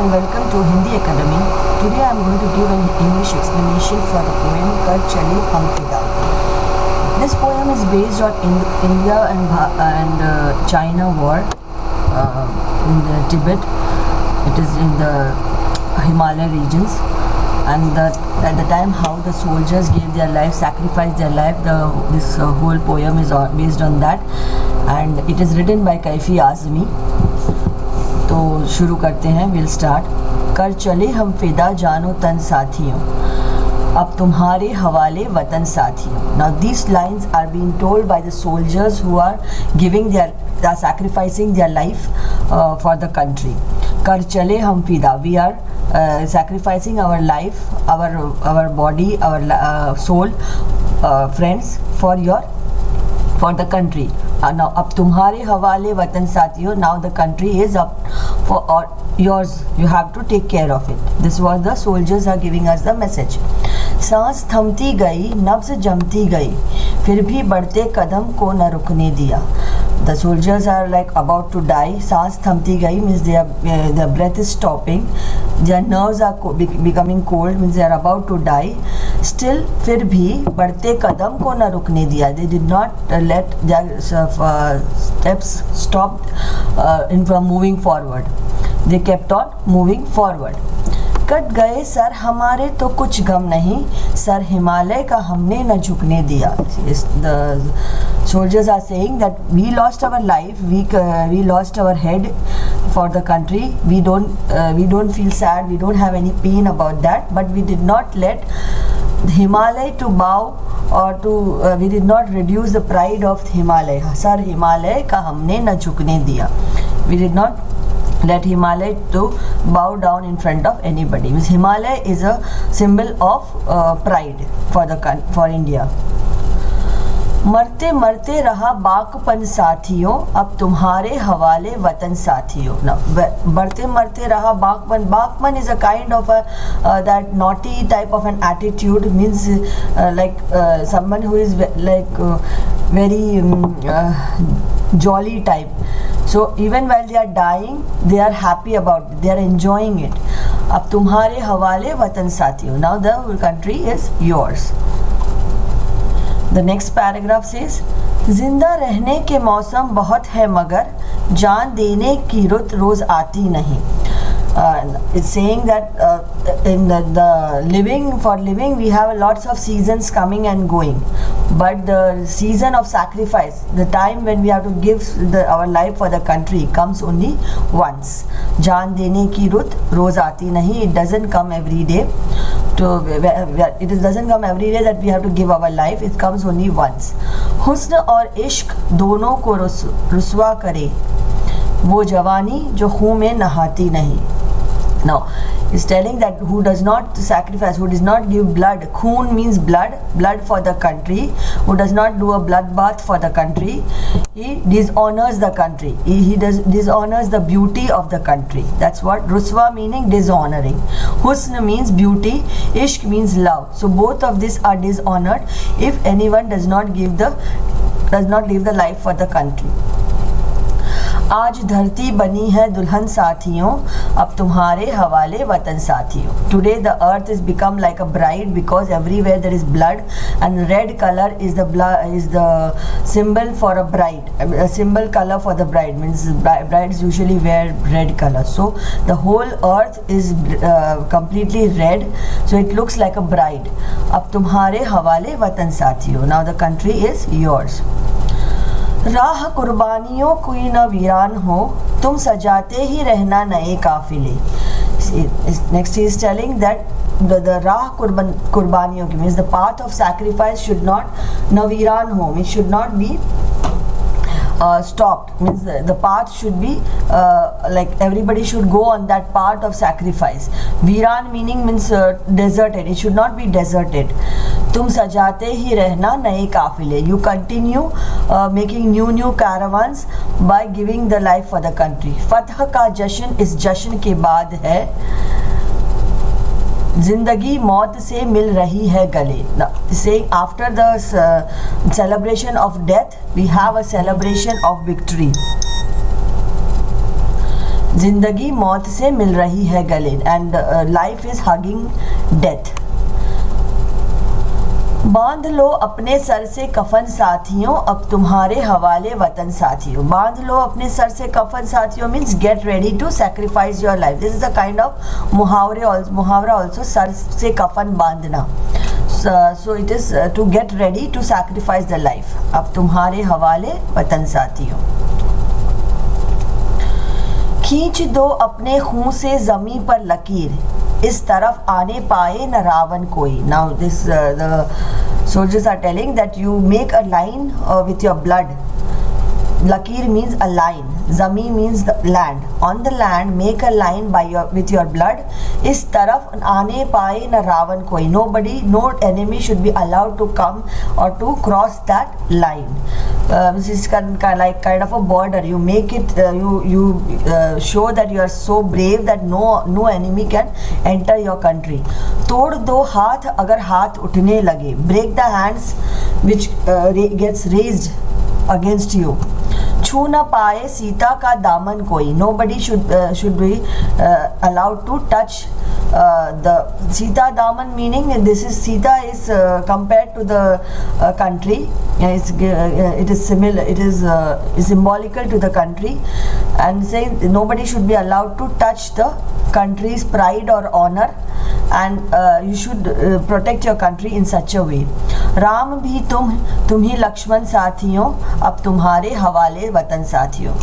and welcome to Hindi Academy. Today I am going to give an English explanation for the poem Kar Chale Hum Fida. This poem is based on India and China war in the Tibet. It is in the Himalaya regions, and at the time how the soldiers gave their life, sacrificed their life. This whole poem is based on that, and it is written by Kaifi Azmi. तो शुरू करते हैं. Will start. कर चले हम फिदा जानो तन साथियों, अब तुम्हारे हवाले वतन साथियों. Now these lines are being told by the soldiers who are sacrificing their life for the country. कर चले हम फिदा, we are sacrificing our life, our body, our soul, friends, for the country. Now अब तुम्हारे हवाले वतन साथियों, now the country is up for yours, you have to take care of it. This was the soldiers are giving us the message. सांस थमती गई, नब्ज़ जमती गई, फिर भी बढ़ते कदम को न रुकने दिया. The soldiers are like about to die. सांस थमती गई means their breath is stopping, their nerves are becoming cold, means they are about to die. Still फिर भी बढ़ते कदम को न रुकने दिया. They did not let their steps stopped from moving forward. They kept on moving forward. Cut गए sir हमारे तो कुछ गम नहीं, सर हिमालय का हमने न झुकने दिया. The soldiers are saying that we lost our life, we lost our head for the country. We don't feel sad, we don't have any pain about that, but we did not let Himalaya to bow or we did not reduce the pride of Himalaya. Sir Himalaya का हमने न झुकने दिया. We did not let Himalaya to bow down in front of anybody. Means Himalaya is a symbol of pride for India. मरते मरते रहा बाकपन साथियों, अब तुम्हारे हवाले वतन साथियों. Now, मरते मरते रहा बाकपन. Bakpan is a kind of that naughty type of an attitude, means like someone who is very jolly type. So even while they are dying, they are happy about it, they are enjoying it. अब तुम्हारे हवाले वतन साथियों. Now the country is yours. The next paragraph says, जिंदा रहने के मौसम बहुत है मगर जान देने की रुत रोज आती नहीं. It's saying that in the living we have lots of seasons coming and going, but the season of sacrifice, the time when we have to give our life for the country, comes only once. जान देने की रुत रोज आती नहीं. It doesn't come every day. It doesn't come every day that we have to give our life. It comes only once. हुस्न और इश्क दोनों को रुसवा करे, वो जवानी जो खून में नहाती नहीं. Now, is telling that who does not sacrifice, who does not give blood, khoon means blood for the country, who does not do a bloodbath for the country, he dishonors the country. He dishonors the beauty of the country. That's what ruswa meaning, dishonoring. Husn means beauty, ishq means love. So both of these are dishonored if anyone does not live the life for the country. आज धरती बनी है दुल्हन साथियों, अब तुम्हारे हवाले वतन साथियों. Today the earth is become like a bride because everywhere there is blood, and red color is the symbol for a bride. A symbol color for the bride means brides usually wear red color. So the whole earth is completely red, so it looks like a bride. अब तुम्हारे हवाले वतन साथियों. Now the country is yours. राह कुर्बानियों कोई न वीरान हो, तुम सजाते ही रहना नए काफिले. Next he is telling that the राह कुर्बानियों means the path of sacrifice should not naviran ho, it should not be stopped. Means the path should be like everybody should go on that path of sacrifice. Viran meaning means deserted. It should not be deserted. तुम सजाते ही रहना नए काफिले. You continue making new caravans by giving the life for the country. फतह का जश्न इस जश्न के बाद है, जिंदगी मौत से मिल रही है गले. Now, saying after the celebration of death, we have a celebration of victory. जिंदगी मौत से मिल रही है गले, and life is hugging death. बांध लो अपने सर से कफन साथियों, अब तुम्हारे हवाले वतन साथियों। बांध लो अपने सर से कफन साथियों means get ready to sacrifice your life. This is a kind of मुहावरा ऑल्सो, सर से कफन बांधना। So it is to get ready to sacrifice the life. अब तुम्हारे हवाले वतन साथियों। खींच दो अपने खून से ज़मीं पर लकीर, इस तरफ आने पाए न रावण कोई। Now this the soldiers are telling that you make a line with your blood. Lakir means a line, Zami means the land. On the land, make a line with your blood. इस तरफ आने पाए न रावण कोई. Nobody, no enemy should be allowed to come or to cross that line. This is kind of a border. You make it, you show that you are so brave that no enemy can enter your country. तोड़ दो हाथ अगर हाथ उठने लगे. Break the hands which gets raised against you. छू न पाए सीता का दामन कोई. Nobody should be allowed to touch the Sita Daman, meaning this is Sita is compared to the country. It is similar. It is symbolical to the country, and saying nobody should be allowed to touch the country's pride or honor, and you should protect your country in such a way. Ram भी तुम ही लक्ष्मण साथियों, अब तुम्हारे हवाले वतन साथियों.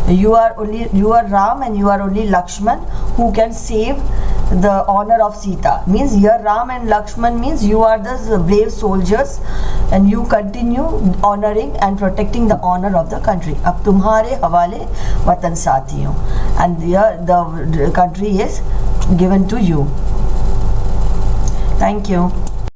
You are Ram and you are only Lakshman who can save the honor of Sita. Means here Ram and Lakshman means you are the brave soldiers and you continue honoring and protecting the honor of the country. अब तुम्हारे हवाले वतन साथियों, and here the country is given to you. Thank you.